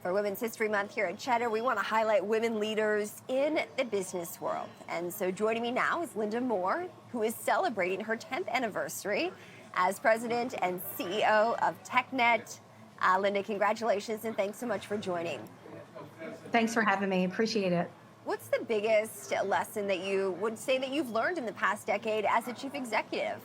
For Women's History Month here at Cheddar, we want to highlight women leaders in the business world. And so joining me now is Linda Moore, who is celebrating her 10th anniversary as president and CEO of TechNet. Linda, congratulations and thanks so much for joining. Thanks for having me. Appreciate it. What's the biggest lesson that you would say that you've learned in the past decade as a chief executive?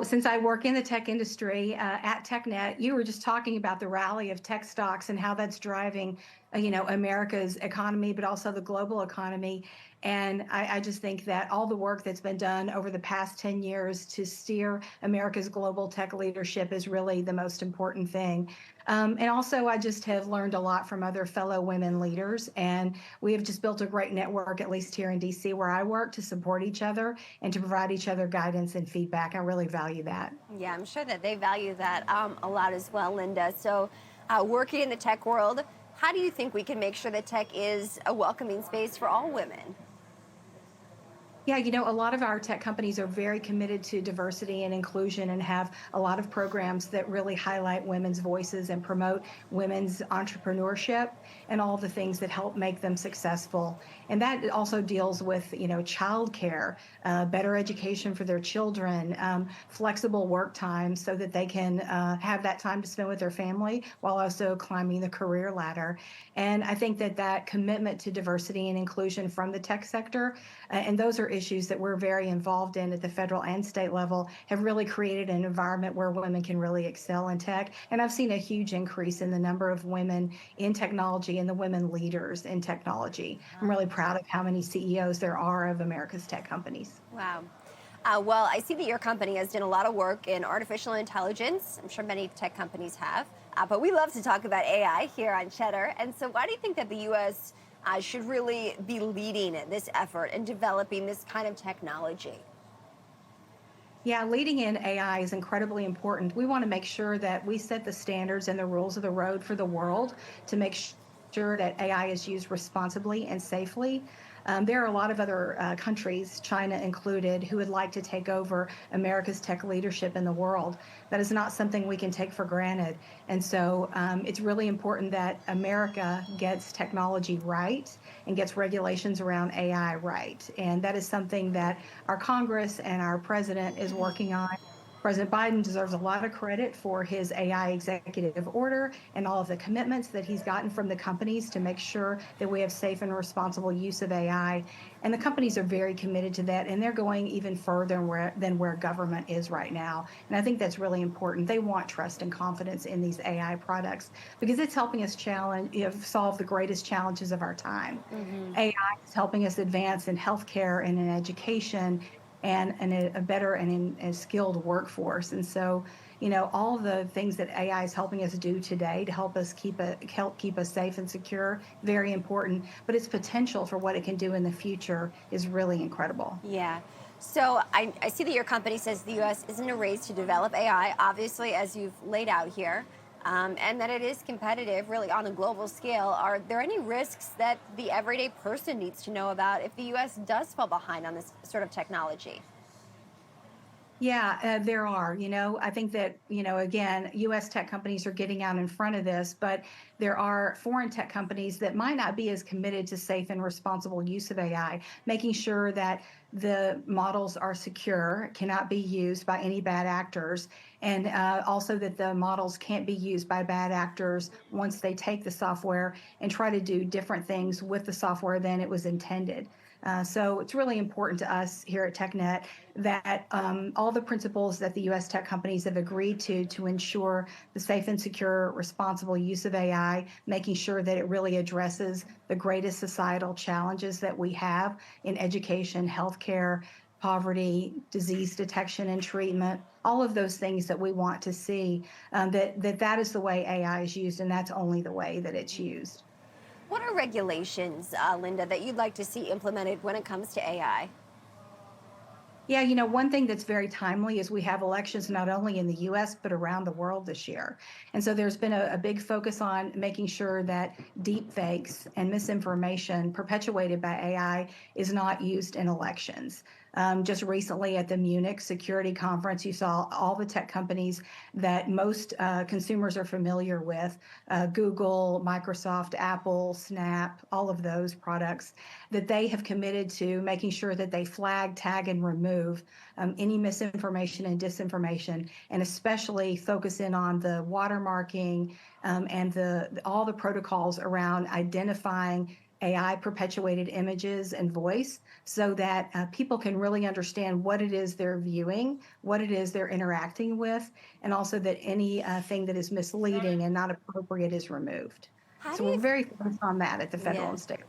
Since I work in the tech industry at TechNet, you were just talking about the rally of tech stocks and how that's driving, America's economy, but also the global economy. And I just think that all the work that's been done over the past 10 years to steer America's global tech leadership is really the most important thing. And also, I just have learned a lot from other fellow women leaders. And we have just built a great network, at least here in DC, where I work, to support each other and to provide each other guidance and feedback. I really value that. Yeah, I'm sure that they value that a lot as well, Linda. So, working in the tech world, how do you think we can make sure that tech is a welcoming space for all women? Yeah, a lot of our tech companies are very committed to diversity and inclusion and have a lot of programs that really highlight women's voices and promote women's entrepreneurship and all the things that help make them successful. And that also deals with, childcare, better education for their children, flexible work times so that they can have that time to spend with their family while also climbing the career ladder. And I think that commitment to diversity and inclusion from the tech sector, and those are issues that we're very involved in at the federal and state level, have really created an environment where women can really excel in tech. And I've seen a huge increase in the number of women in technology and the women leaders in technology. I'm really proud of how many CEOs there are of America's tech companies. Wow. Well, I see that your company has done a lot of work in artificial intelligence. I'm sure many tech companies have. But we love to talk about AI here on Cheddar. And so why do you think that the U.S. Should really be leading this effort and developing this kind of technology? Yeah, leading in AI is incredibly important. We want to make sure that we set the standards and the rules of the road for the world to make sure that AI is used responsibly and safely. There are a lot of other countries, China included, who would like to take over America's tech leadership in the world. That is not something we can take for granted. And so it's really important that America gets technology right and gets regulations around AI right. And that is something that our Congress and our president is working on. President Biden deserves a lot of credit for his AI executive order and all of the commitments that he's gotten from the companies to make sure that we have safe and responsible use of AI. And the companies are very committed to that, and they're going even further than where government is right now. And I think that's really important. They want trust and confidence in these AI products because it's helping us solve the greatest challenges of our time. AI is helping us advance in healthcare and in education and a better and a skilled workforce. And so, all the things that AI is helping us do today to help us keep us safe and secure, very important. But its potential for what it can do in the future is really incredible. Yeah. So I see that your company says the U.S. is in a race to develop AI, obviously, as you've laid out here, and that it is competitive really on a global scale. Are there any risks that the everyday person needs to know about if the U.S. does fall behind on this sort of technology? Yeah, there are. I think that, again, U.S. tech companies are getting out in front of this, but there are foreign tech companies that might not be as committed to safe and responsible use of AI, making sure that the models are secure, cannot be used by any bad actors, and also that the models can't be used by bad actors once they take the software and try to do different things with the software than it was intended. So it's really important to us here at TechNet that all the principles that the U.S. tech companies have agreed to ensure the safe and secure, responsible use of AI, making sure that it really addresses the greatest societal challenges that we have in education, healthcare, poverty, disease detection and treatment, all of those things that we want to see, that is the way AI is used, and that's only the way that it's used. What are regulations, Linda, that you'd like to see implemented when it comes to AI? Yeah, one thing that's very timely is we have elections not only in the US, but around the world this year. And so there's been a big focus on making sure that deep fakes and misinformation perpetuated by AI is not used in elections. Just recently at the Munich Security Conference, you saw all the tech companies that most consumers are familiar with, Google, Microsoft, Apple, Snap, all of those products, that they have committed to making sure that they flag, tag, and remove any misinformation and disinformation, and especially focus in on the watermarking and all the protocols around identifying AI perpetuated images and voice so that people can really understand what it is they're viewing, what it is they're interacting with, and also that any thing that is misleading and not appropriate is removed. How do So you, we're very focused on that at the federal yeah. and state.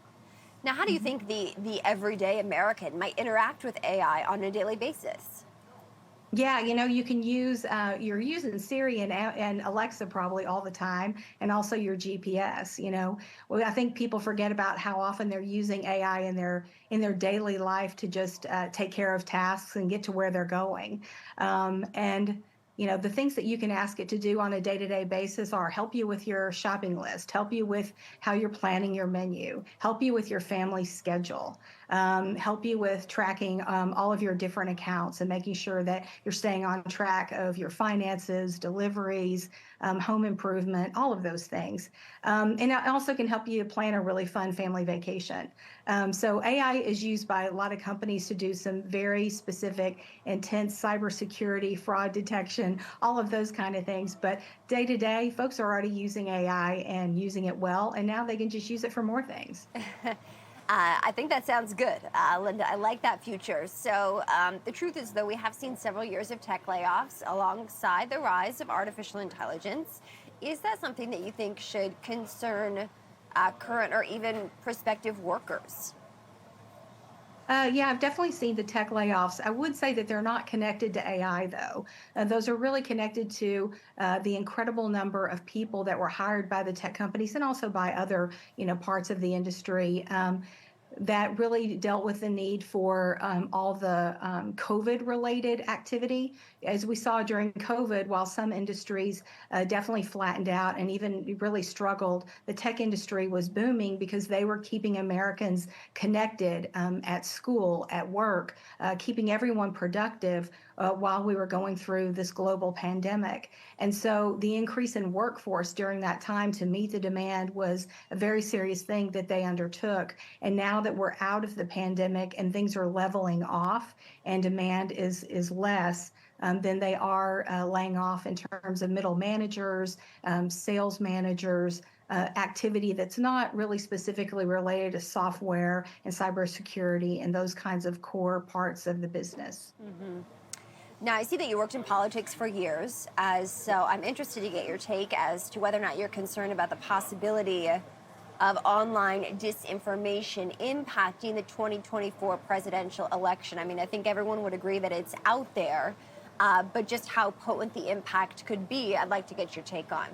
Now, how do you Mhm. think the everyday American might interact with AI on a daily basis? Yeah, you can use you're using Siri and Alexa probably all the time, and also your GPS. Well, I think people forget about how often they're using AI in their daily life to just take care of tasks and get to where they're going. And the things that you can ask it to do on a day-to-day basis are help you with your shopping list, help you with how you're planning your menu, help you with your family schedule, help you with tracking all of your different accounts and making sure that you're staying on track of your finances, deliveries, home improvement, all of those things. And it also can help you plan a really fun family vacation. So AI is used by a lot of companies to do some very specific, intense cybersecurity, fraud detection, all of those kind of things. But day to day, folks are already using AI and using it well, and now they can just use it for more things. I think that sounds good, Linda. I like that future. So, the truth is, though, we have seen several years of tech layoffs alongside the rise of artificial intelligence. Is that something that you think should concern current or even prospective workers? Yeah, I've definitely seen the tech layoffs. I would say that they're not connected to AI, though. Those are really connected to the incredible number of people that were hired by the tech companies and also by other, parts of the industry. That really dealt with the need for all the COVID related activity. As we saw during COVID, while some industries definitely flattened out and even really struggled, the tech industry was booming because they were keeping Americans connected at school, at work, keeping everyone productive while we were going through this global pandemic. And so the increase in workforce during that time to meet the demand was a very serious thing that they undertook. And now that we're out of the pandemic and things are leveling off and demand is less, then they are laying off in terms of middle managers, sales managers, activity that's not really specifically related to software and cybersecurity and those kinds of core parts of the business. Hmm. Now, I see that you worked in politics for years, so I'm interested to get your take as to whether or not you're concerned about the possibility of online disinformation impacting the 2024 presidential election. I mean, I think everyone would agree that it's out there, but just how potent the impact could be, I'd like to get your take on.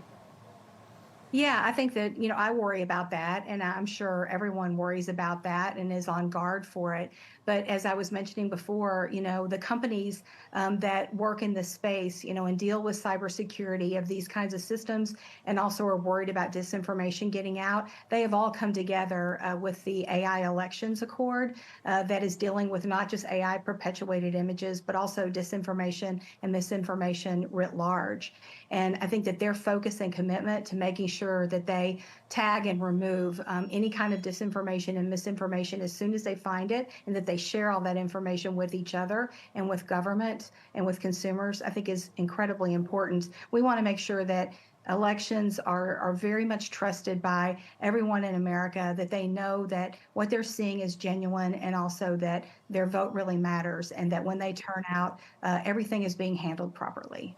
Yeah, I think that, I worry about that, and I'm sure everyone worries about that and is on guard for it. But as I was mentioning before, the companies that work in this space, and deal with cybersecurity of these kinds of systems and also are worried about disinformation getting out, they have all come together with the AI Elections Accord that is dealing with not just AI perpetuated images, but also disinformation and misinformation writ large. And I think that their focus and commitment to making sure that they tag and remove any kind of disinformation and misinformation as soon as they find it, and that they share all that information with each other and with government and with consumers, I think is incredibly important. We want to make sure that elections are very much trusted by everyone in America, that they know that what they're seeing is genuine and also that their vote really matters and that when they turn out, everything is being handled properly.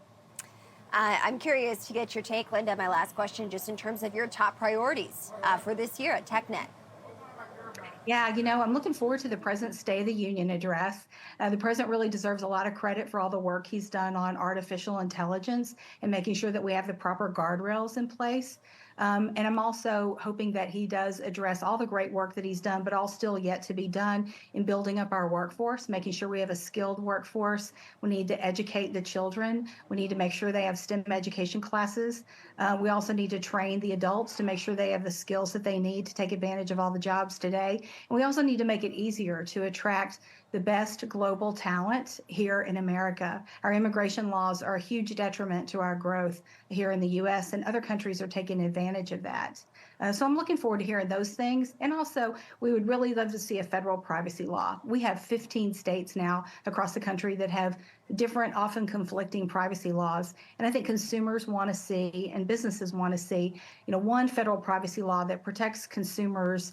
I'm curious to get your take, Linda. My last question, just in terms of your top priorities for this year at TechNet. Yeah, I'm looking forward to the President's State of the Union address. The president really deserves a lot of credit for all the work he's done on artificial intelligence and making sure that we have the proper guardrails in place. And I'm also hoping that he does address all the great work that he's done, but all still yet to be done in building up our workforce, making sure we have a skilled workforce. We need to educate the children. We need to make sure they have STEM education classes. We also need to train the adults to make sure they have the skills that they need to take advantage of all the jobs today. And we also need to make it easier to attract the best global talent here in America. Our immigration laws are a huge detriment to our growth here in the US, and other countries are taking advantage of that. So I'm looking forward to hearing those things. And also, we would really love to see a federal privacy law. We have 15 states now across the country that have different, often conflicting privacy laws. And I think consumers want to see and businesses want to see, one federal privacy law that protects consumers'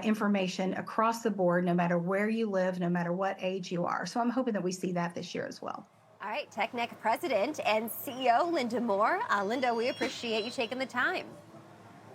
information across the board, no matter where you live, no matter what age you are. So I'm hoping that we see that this year as well. All right, TechNet President and CEO Linda Moore. Linda, we appreciate you taking the time.